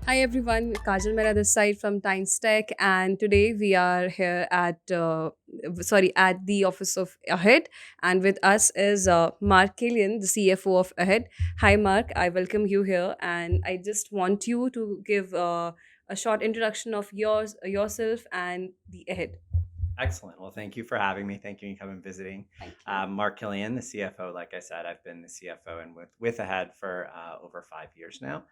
Hi everyone, Kajal Mera this side from TimesTech, and today we are here at the office of Ahead, and with us is Mark Killian, the CFO of Ahead. Hi Mark, I welcome you here, and I just want you to give a short introduction of yourself and the Ahead. Excellent. Well, thank you for having me. Thank you for coming visiting. Thank you. Mark Killian, the CFO. Like I said, I've been the CFO and with Ahead for over 5 years now.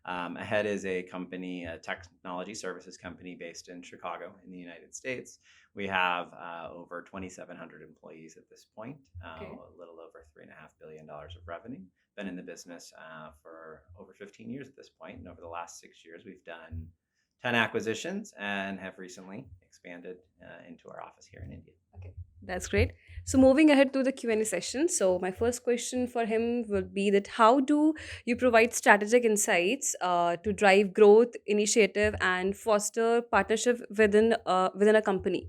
Ahead is a company, a technology services company based in Chicago in the United States. We have over 2,700 employees at this point, Okay. a little over $3.5 billion of revenue. Been in the business for over 15 years at this point, and over the last 6 years, we've done 10 acquisitions and have recently expanded into our office here in India. Okay, that's great. So moving ahead to the Q&A session. So my first question for him would be that how do you provide strategic insights to drive growth, initiative, and foster partnership within a company?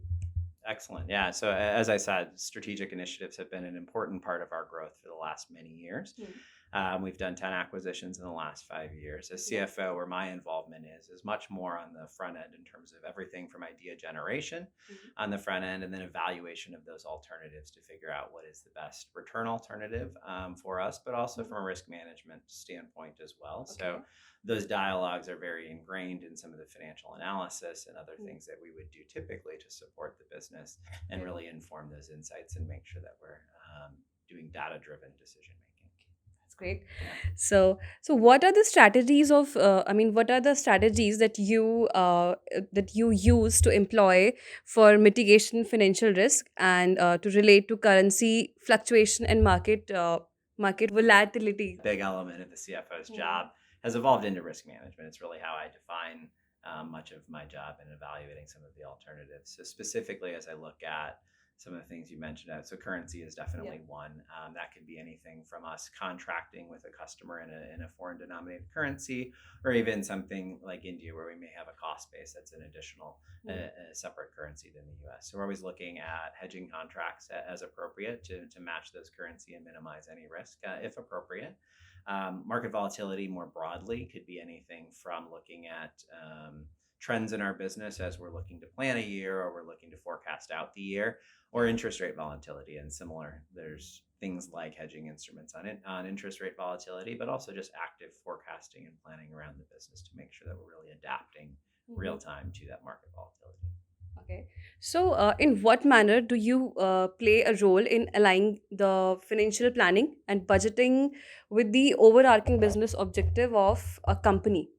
Excellent. Yeah. So, as I said, strategic initiatives have been an important part of our growth for the last many years. Hmm. We've done 10 acquisitions in the last 5 years. As Yeah. CFO, where my involvement is much more on the front end in terms of everything from idea generation Mhm. on the front end and then evaluation of those alternatives to figure out what is the best return alternative for us, but also Mhm. from a risk management standpoint as well. So, Okay. those dialogues are very ingrained in some of the financial analysis and other Hmm. things that we would do typically to support the business and Okay. really inform those insights and make sure that we're doing data driven decision making. That's great. Yeah. So what are the strategies what are the strategies that you use to employ for mitigation financial risk and to relate to currency fluctuation and market volatility? Big element of the CFO's Hmm. job has evolved into risk management. It's really how I define much of my job in evaluating some of the alternatives. So specifically, as I look at some of the things you mentioned, so currency is Yeah. definitely one. That could be anything from us contracting with a customer in a foreign denominated currency, or even something like India, where we may have a cost base that's an additional, Hmm. a separate currency than the US. So we're always looking at hedging contracts as appropriate to match those currency and minimize any risk if appropriate. Market volatility more broadly could be anything from looking at trends in our business as we're looking to plan a year or we're looking to forecast out the year, or Yeah. interest rate volatility and similar. There's things like hedging instruments on interest rate volatility, but also just active forecasting and planning around the business to make sure that we're really adapting real Mhm. time to that market volatility. Okay. So, in what manner do you play a role in aligning the financial planning and budgeting with the overarching business objective of a company?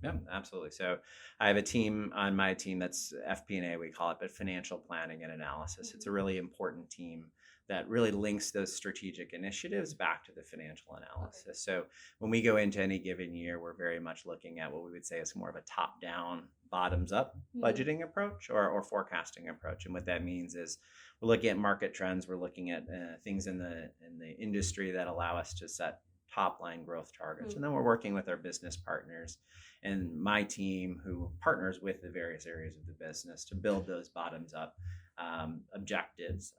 Yeah, absolutely. So I have a team on my team that's FP&A, we call it, but financial planning and analysis. It's a Mhm. really important team that really links those strategic initiatives back to the financial Okay. analysis. So when we go into any given year, we're very much looking at what we would say is more of a top down, bottoms up Hmm. budgeting approach or forecasting approach. And what that means is we're looking at market trends, we're looking at things in the industry that allow us to set top line growth targets. Hmm. And then we're working with our business partners and my team who partners with the various areas of the business to build those bottoms up objectives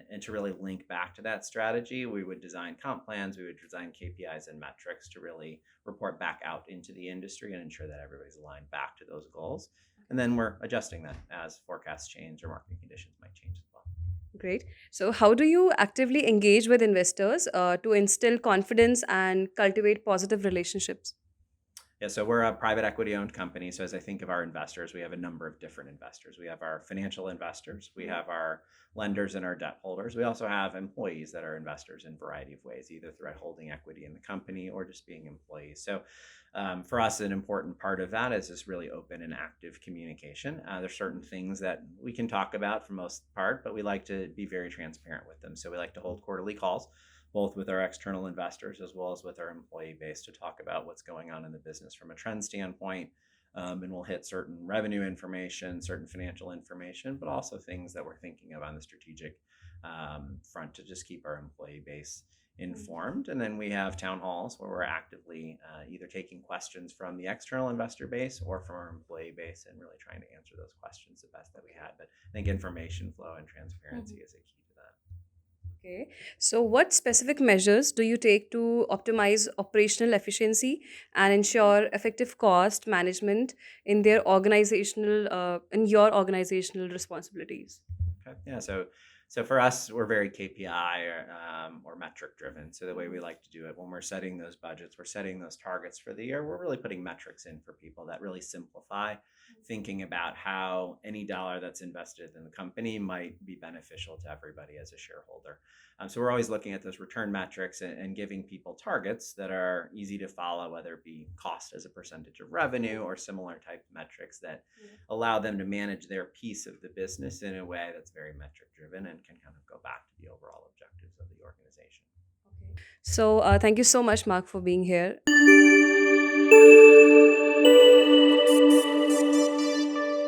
and to really link back to that strategy. We would design comp plans, we would design KPIs and metrics to really report back out into the industry and ensure that everybody's aligned back to those goals. And then we're adjusting that as forecasts change or market conditions might change as well. Great. So, how do you actively engage with investors to instill confidence and cultivate positive relationships? Yeah, so we're a private equity owned company. So as I think of our investors, we have a number of different investors. We have our financial investors, we Mhm. have our lenders and our debt holders. We also have employees that are investors in a variety of ways, either through holding equity in the company or just being employees. So for us, an important part of that is just really open and active communication. There's certain things that we can talk about for most part, but we like to be very transparent with them. So we like to hold quarterly calls both with our external investors as well as with our employee base to talk about what's going on in the business from a trend standpoint. And we'll hit certain revenue information, certain financial information, but also things that we're thinking of on the strategic front to just keep our employee base Mhm. informed. And then we have town halls where we're actively either taking questions from the external investor base or from our employee base and really trying to answer those questions the best that we Okay. had. But I think information flow and Mhm. transparency is a key to that. Okay. So, what specific measures do you take to optimize operational efficiency and ensure effective cost management in their in your organizational responsibilities? Okay. Yeah. So for us, we're very KPI or metric driven. So the way we Mhm. like to do it when we're setting those budgets, we're setting those targets for the year. We're really putting metrics in for people that really simplify thinking about how any dollar that's invested in the company might be beneficial to everybody as a shareholder. So we're always looking at those return metrics and giving people targets that are easy to follow, whether it be cost as a percentage of revenue or similar type metrics that Yeah. allow them to manage their piece of the business in a way that's very metric driven and can kind of go back to the overall objectives of the organization. Okay. So, thank you so much, Mark, for being here.